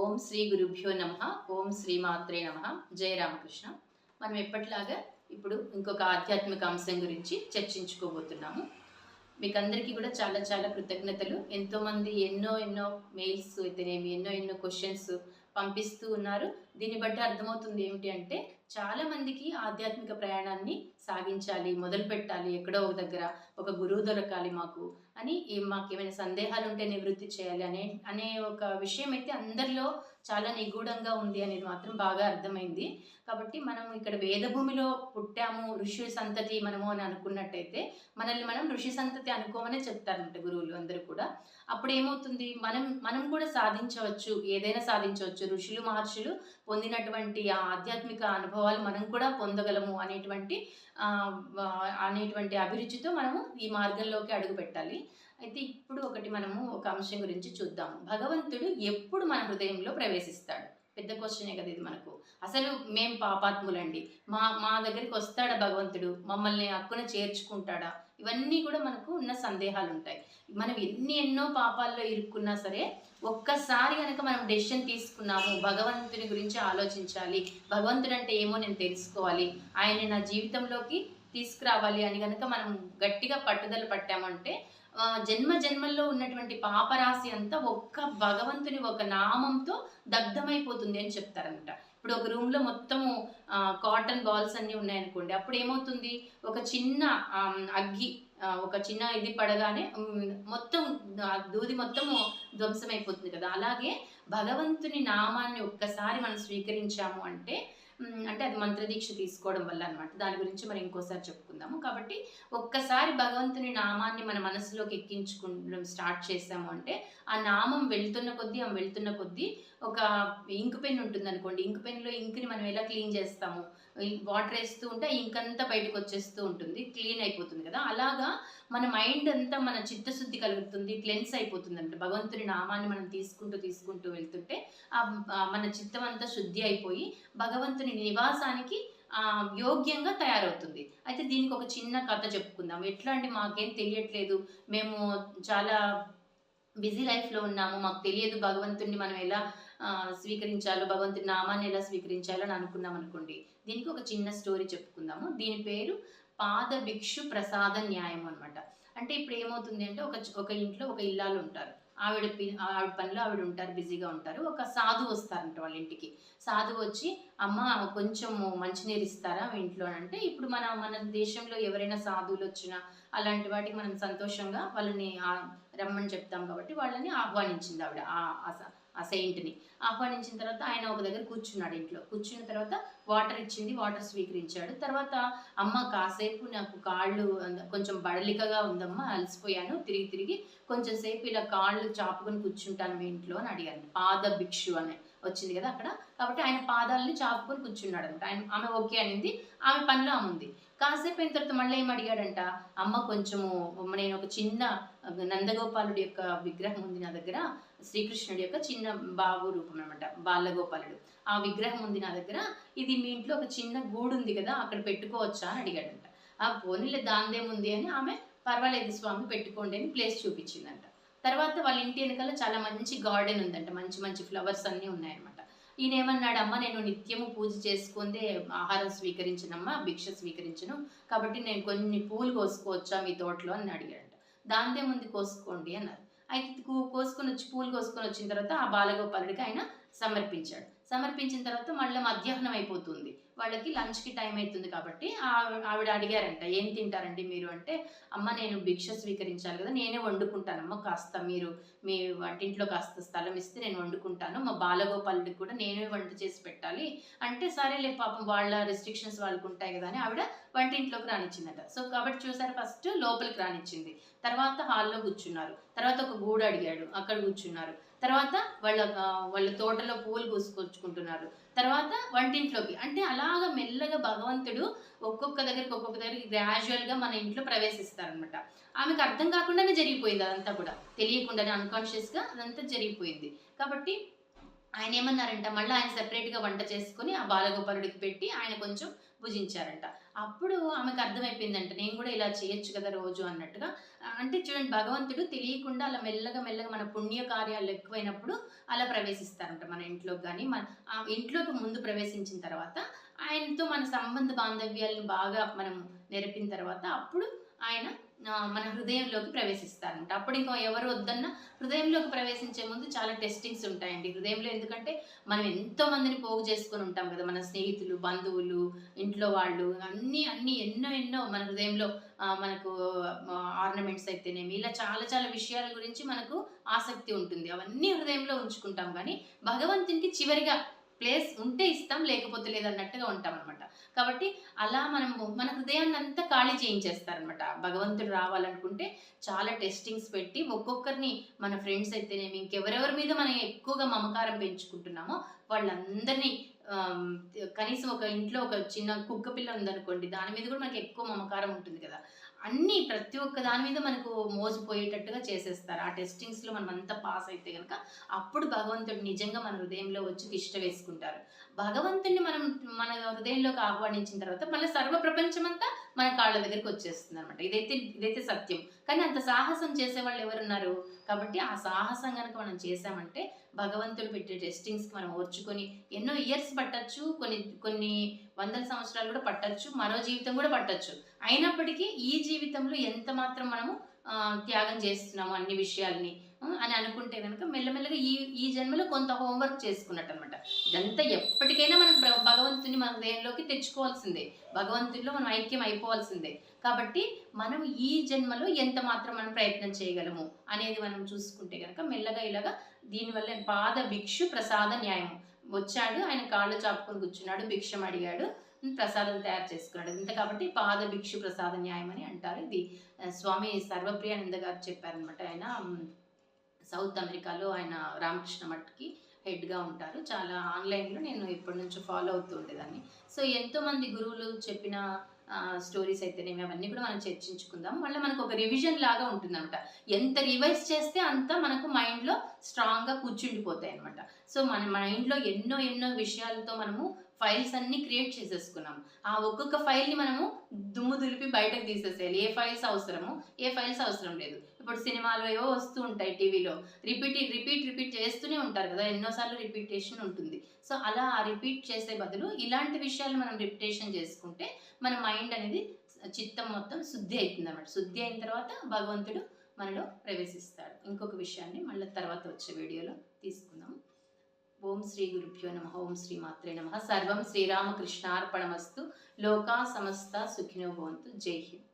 ఓం శ్రీ గురుభ్యో నమః. ఓం శ్రీమాత్రే నమః. జయ రామకృష్ణ. మనం ఎప్పటిలాగా ఇప్పుడు ఇంకొక ఆధ్యాత్మిక అంశం గురించి చర్చించుకోబోతున్నాము. మీకు అందరికీ కూడా చాలా చాలా కృతజ్ఞతలు. ఎంతోమంది ఎన్నో మెయిల్స్ అయితేనేమి ఎన్నో క్వశ్చన్స్ పంపిస్తూ ఉన్నారు. దీన్ని బట్టి అర్థమవుతుంది ఏమిటి అంటే చాలా మందికి ఆధ్యాత్మిక ప్రయాణాన్ని సాగించాలి, మొదలు పెట్టాలి, ఎక్కడో ఒక దగ్గర ఒక గురువు దొరకాలి మాకు అని, మాకేమైనా సందేహాలు ఉంటే నివృత్తి చేయాలి అనే ఒక విషయం అయితే అందరిలో చాలా నిగూఢంగా ఉంది అనేది మాత్రం బాగా అర్థమైంది. కాబట్టి మనం ఇక్కడ వేదభూమిలో పుట్టాము, ఋషి సంతతి మనము అని అనుకున్నట్టయితే మనల్ని మనం ఋషి సంతతి అనుకోమనే చెప్తారంట గురువులు అందరూ కూడా. అప్పుడు ఏమవుతుంది, మనం కూడా సాధించవచ్చు, ఏదైనా సాధించవచ్చు. ఋషులు మహర్షులు పొందినటువంటి ఆ ఆధ్యాత్మిక అనుభవాలు మనం కూడా పొందగలము అనేటువంటి అభిరుచితో మనము ఈ మార్గంలోకి అడుగు పెట్టాలి. అయితే ఇప్పుడు మనము ఒక అంశం గురించి చూద్దాము. భగవంతుడు ఎప్పుడు మన హృదయంలో ప్రవేశిస్తాడు? పెద్ద క్వశ్చనే కదా ఇది మనకు. అసలు మేం పాపాత్ములండి, మా దగ్గరికి వస్తాడా భగవంతుడు? మమ్మల్ని హక్కున చేర్చుకుంటాడా? ఇవన్నీ కూడా మనకు ఉన్న సందేహాలు ఉంటాయి. మనం ఎన్నో పాపాల్లో ఇరుక్కున్నా సరే ఒక్కసారి కనుక మనం డెసిషన్ తీసుకున్నాము, భగవంతుని గురించి ఆలోచించాలి, భగవంతుడు అంటే ఏమో నేను తెలుసుకోవాలి, ఆయన్ని నా జీవితంలోకి తీసుకురావాలి అని కనుక మనం గట్టిగా పట్టుదల పట్టామంటే జన్మల్లో ఉన్నటువంటి పాపరాశి అంతా ఒక్క భగవంతుని ఒక నామంతో దగ్ధమైపోతుంది అని చెప్తారనమాట. ఇప్పుడు ఒక రూమ్లో మొత్తము కాటన్ బాల్స్ అన్నీ ఉన్నాయనుకోండి, అప్పుడు ఏమవుతుంది, ఒక చిన్న అగ్గి ఒక చిన్న ఇది పడగానే మొత్తం దూది మొత్తము ధ్వంసమైపోతుంది కదా. అలాగే భగవంతుని నామాన్ని ఒక్కసారి మనం స్వీకరించాము అంటే అది మంత్రదీక్ష తీసుకోవడం వల్ల అనమాట. దాని గురించి మనం ఇంకోసారి చెప్పుకుందాము. కాబట్టి ఒక్కసారి భగవంతుని నామాన్ని మన మనసులోకి ఎక్కించుకోవడం స్టార్ట్ చేసాము అంటే ఆ నామం వెళ్తున్న కొద్దీ ఒక ఇంక్ పెన్ ఉంటుంది అనుకోండి, ఇంక్ పెన్లో ఇంక్ని మనం ఎలా క్లీన్ చేస్తాము, వాటర్ వేస్తూ ఉంటే ఇంక్ అంతా బయటకు వచ్చేస్తూ ఉంటుంది, క్లీన్ అయిపోతుంది కదా. అలాగా మన మైండ్ అంతా మన చిత్తశుద్ధి కలుగుతుంది, క్లెన్స్ అయిపోతుంది అంటే భగవంతుని నామాన్ని మనం తీసుకుంటూ వెళ్తుంటే మన చిత్తం అంతా శుద్ధి అయిపోయి భగవంతుని నివాసానికి యోగ్యంగా తయారవుతుంది. అయితే దీనికి ఒక చిన్న కథ చెప్పుకుందాం. ఎట్లా అంటే మాకేం తెలియట్లేదు, మేము చాలా బిజీ లైఫ్లో ఉన్నాము, మాకు తెలియదు భగవంతుడిని మనం ఎలా స్వీకరించాలో, భగవంతుని నామాన్ని ఎలా స్వీకరించాలో అని అనుకున్నాం అనుకోండి. దీనికి ఒక చిన్న స్టోరీ చెప్పుకుందాము. దీని పేరు పాద భిక్షు ప్రసాద న్యాయం అనమాట. అంటే ఇప్పుడు ఏమవుతుంది అంటే ఒక ఇంట్లో ఒక ఇల్లాలు ఉంటారు, ఆవిడ పనిలో ఆవిడ ఉంటారు, బిజీగా ఉంటారు. ఒక సాధువు వస్తారంట వాళ్ళ ఇంటికి. సాధువు వచ్చి, అమ్మ కొంచెం మంచినీరు ఇస్తారా మీ ఇంట్లో అంటే, ఇప్పుడు మన దేశంలో ఎవరైనా సాధువులు వచ్చినా అలాంటి వాటికి మనం సంతోషంగా వాళ్ళని రమ్మని చెప్తాం. కాబట్టి వాళ్ళని ఆహ్వానించింది ఆవిడ, ఆ సెయింట్ని ఆహ్వానించిన తర్వాత ఆయన ఒక దగ్గర కూర్చున్నాడు. ఇంట్లో కూర్చున్న తర్వాత వాటర్ ఇచ్చింది, వాటర్ స్వీకరించాడు. తర్వాత అమ్మ కాసేపు నాకు కాళ్ళు కొంచెం బడలికగా ఉందమ్మా, అలసిపోయాను, తిరిగి కొంచెం సేపు ఇలా కాళ్ళు చాపుకొని కూర్చుంటాను మీ ఇంట్లో అని అడిగాను. పాద భిక్షు అని వచ్చింది కదా అక్కడ. కాబట్టి ఆయన పాదాలని చాపుకొని కూర్చున్నాడు అంట. ఆమె ఓకే అనింది, ఆమె పనిలో ఆమె ఉంది. కాసేపు అయిన తర్వాత మళ్ళీ ఏం అడిగాడంట, అమ్మ కొంచెము నేను ఒక చిన్న నందగోపాలుడి యొక్క విగ్రహం ఉంది నా దగ్గర, శ్రీకృష్ణుడి యొక్క చిన్న బాబు రూపం అనమాట, బాలగోపాలుడు, ఆ విగ్రహం ఉంది నా దగ్గర, ఇది మీ ఇంట్లో ఒక చిన్న గూడు ఉంది కదా అక్కడ పెట్టుకోవచ్చా అని అడిగాడంట. పోనీలే దాందేముంది అని ఆమె, పర్వాలేదు స్వామి పెట్టుకోండి అని ప్లేస్ చూపించిందంట. తర్వాత వాళ్ళ ఇంటి వెనకాల చాలా మంచి గార్డెన్ ఉందంట, మంచి ఫ్లవర్స్ అన్నీ ఉన్నాయన్నమాట. ఈయన ఏమన్నాడు, అమ్మ నేను నిత్యము పూజ చేసుకుందే ఆహారం స్వీకరించనమ్మా, భిక్ష స్వీకరించను, కాబట్టి నేను కొన్ని పూలు కోసుకోవచ్చా మీ తోటలో అని అడిగాడంట. దాందేముంది కోసుకోండి అన్నారు. అయితే పూలు కోసుకొని వచ్చిన తర్వాత ఆ బాలగోపాలుడికి ఆయన సమర్పించిన తర్వాత మళ్ళీ మధ్యాహ్నం అయిపోతుంది, వాళ్ళకి లంచ్కి టైం అవుతుంది. కాబట్టి ఆవిడ అడిగారంట, ఏం తింటారండి మీరు అంటే, అమ్మ నేను భిక్ష స్వీకరించాలి కదా, నేనే వండుకుంటానమ్మ, కాస్త మీరు మీ వంటింట్లో కాస్త స్థలం ఇస్తే నేను వండుకుంటాను, మా బాలగోపాలుడికి కూడా నేనే వంట చేసి పెట్టాలి అంటే, సరేలే పాపం వాళ్ళ రెస్ట్రిక్షన్స్ వాళ్ళకు ఉంటాయి కదా అని ఆవిడ వంటింట్లోకి రానిచ్చిందట. సో కాబట్టి చూసారు, ఫస్ట్ లోపలికి రానిచ్చింది, తర్వాత హాల్లో కూర్చున్నారు, తర్వాత ఒక గూడు అడిగాడు అక్కడ కూర్చున్నారు, తర్వాత వాళ్ళ తోటలో పూలు కోసుకొచ్చుకుంటున్నారు, తర్వాత వంటింట్లోకి. అంటే అలాగా మెల్లగా భగవంతుడు ఒక్కొక్క దగ్గరికి గ్రాడ్యువల్గా మన ఇంట్లో ప్రవేశిస్తారనమాట. ఆమెకు అర్థం కాకుండానే జరిగిపోయింది అదంతా కూడా, తెలియకుండానే అన్కాన్షియస్గా అదంతా జరిగిపోయింది. కాబట్టి ఆయన ఏమన్నారంట, మళ్ళీ ఆయన సెపరేట్గా వంట చేసుకుని ఆ బాలగోపాలుడికి పెట్టి ఆయన కొంచెం భుజించారంట. అప్పుడు ఆమెకు అర్థమైపోయిందంట, నేను కూడా ఇలా చేయొచ్చు కదా రోజు అన్నట్టుగా. అంటే చూడండి, భగవంతుడు తెలియకుండా అలా మెల్లగా మెల్లగా మన పుణ్య కార్యాలు ఎక్కువైనప్పుడు అలా ప్రవేశిస్తారంట మన ఇంట్లోకి. కానీ మన ఇంట్లోకి ముందు ప్రవేశించిన తర్వాత ఆయనతో మన సంబంధ బాంధవ్యాలను బాగా మనం నెరపిన తర్వాత అప్పుడు ఆయన మన హృదయంలోకి ప్రవేశిస్తారంట. అప్పుడు ఇంకా ఎవరు వద్దన్నా హృదయంలోకి ప్రవేశించే ముందు చాలా టెస్టింగ్స్ ఉంటాయండి హృదయంలో. ఎందుకంటే మనం ఎంతో మందిని పోగు చేసుకొని ఉంటాం కదా, మన స్నేహితులు, బంధువులు, ఇంట్లో వాళ్ళు, అన్నీ అన్నీ ఎన్నో ఎన్నో మన హృదయంలో మనకు ఆర్నమెంట్స్ అయితేనేమి, ఇలా చాలా చాలా విషయాల గురించి మనకు ఆసక్తి ఉంటుంది. అవన్నీ హృదయంలో ఉంచుకుంటాం. కానీ భగవంతునికి చివరిగా ప్లేస్ ఉంటే ఇస్తాం, లేకపోతే లేదన్నట్టుగా ఉంటాం అనమాట. కాబట్టి అలా మనము మన హృదయాన్ని అంతా ఖాళీ చేయించేస్తారనమాట. భగవంతుడు రావాలనుకుంటే చాలా టెస్టింగ్స్ పెట్టి ఒక్కొక్కరిని, మన ఫ్రెండ్స్ అయితేనేమి, ఇంకెవరెవరి మీద మనం ఎక్కువగా మమకారం పెంచుకుంటున్నామో వాళ్ళందరినీ కనీసం ఒక ఇంట్లో ఒక చిన్న కుక్క పిల్ల ఉందనుకోండి, దాని మీద కూడా మనకి ఎక్కువ మమకారం ఉంటుంది కదా, అన్నీ ప్రతి ఒక్క దాని మీద మనకు మోసపోయేటట్టుగా చేసేస్తారు. ఆ టెస్టింగ్స్లో మనం అంతా పాస్ అయితే కనుక అప్పుడు భగవంతుడు నిజంగా మన హృదయంలో వచ్చి తిష్ట వేసుకుంటారు. భగవంతుడిని మనం మన హృదయంలోకి ఆహ్వానించిన తర్వాత మళ్ళీ సర్వ ప్రపంచమంతా మన కాళ్ళ దగ్గరికి వచ్చేస్తుంది అనమాట. ఇదైతే సత్యం. కానీ అంత సాహసం చేసేవాళ్ళు ఎవరున్నారు? కాబట్టి ఆ సాహసం కనుక మనం చేసామంటే భగవంతుడు పెట్టే టెస్టింగ్స్కి మనం ఓర్చుకొని, ఎన్నో ఇయర్స్ పట్టచ్చు, కొన్ని కొన్ని వందల సంవత్సరాలు కూడా పట్టచ్చు, మరో జీవితం కూడా పట్టచ్చు. అయినప్పటికీ ఈ జీవితంలో ఎంత మాత్రం మనము త్యాగం చేస్తున్నాము అన్ని విషయాల్ని అని అనుకుంటే కనుక మెల్లమెల్లగా ఈ ఈ జన్మలో కొంత హోంవర్క్ చేసుకున్నట్టు అనమాట. ఇదంతా ఎప్పటికైనా మనకు భగవంతుని మన హృదయంలోకి తెచ్చుకోవాల్సిందే, భగవంతుల్లో మనం ఐక్యం అయిపోవాల్సిందే. కాబట్టి మనం ఈ జన్మలో ఎంత మాత్రం మనం ప్రయత్నం చేయగలము అనేది మనం చూసుకుంటే కనుక మెల్లగా ఇలాగా దీనివల్ల పాద భిక్షు ప్రసాద న్యాయం వచ్చాడు, ఆయన కాళ్ళు చాపుకొని కూర్చున్నాడు, భిక్షం అడిగాడు, ప్రసాదం తయారు చేసుకున్నాడు. ఇంత కాబట్టి పాద భిక్షు ప్రసాద న్యాయం అని అంటారు. ఇది స్వామి సర్వప్రియానంద గారు చెప్పారనమాట. ఆయన సౌత్ అమెరికాలో ఆయన రామకృష్ణ మఠ్కి హెడ్గా ఉంటారు. చాలా ఆన్లైన్లో నేను ఎప్పటి నుంచో ఫాలో అవుతూ ఉండేదాన్ని. సో ఎంతోమంది గురువులు చెప్పిన స్టోరీస్ అయితేనేమి అవన్నీ కూడా మనం చర్చించుకుందాం. మళ్ళీ మనకు ఒక రివిజన్ లాగా ఉంటుందన్నమాట. ఎంత రివైజ్ చేస్తే అంత మనకు మైండ్లో స్ట్రాంగ్గా కూర్చుండిపోతాయి అనమాట. సో మన మైండ్లో ఎన్నో ఎన్నో విషయాలతో మనము ఫైల్స్ అన్నీ క్రియేట్ చేసేసుకున్నాం. ఆ ఒక్కొక్క ఫైల్ని మనము దుమ్ము దులిపి బయటకు తీసేసేయాలి. ఏ ఫైల్స్ అవసరము, ఏ ఫైల్స్ అవసరం లేదు. ఇప్పుడు సినిమాలు ఏవో వస్తూ ఉంటాయి టీవీలో, రిపీట్ చేస్తూనే ఉంటారు కదా, ఎన్నోసార్లు రిపీటేషన్ ఉంటుంది. సో అలా ఆ రిపీట్ చేసే బదులు ఇలాంటి విషయాలు మనం రిపిటేషన్ చేసుకుంటే మన మైండ్ అనేది, చిత్తం మొత్తం శుద్ధి అవుతుంది అన్నమాట. శుద్ధి అయిన తర్వాత భగవంతుడు మనలో ప్రవేశిస్తాడు. ఇంకొక విషయాన్ని మళ్ళీ తర్వాత వచ్చే వీడియోలో తీసుకుందాం. ఓం శ్రీ గురుభ్యో నమః. ఓం శ్రీ మాత్రే నమః. సర్వం శ్రీరామకృష్ణార్పణమస్తు. లోకా సమస్త సుఖినో భవంతు. జై హింద్.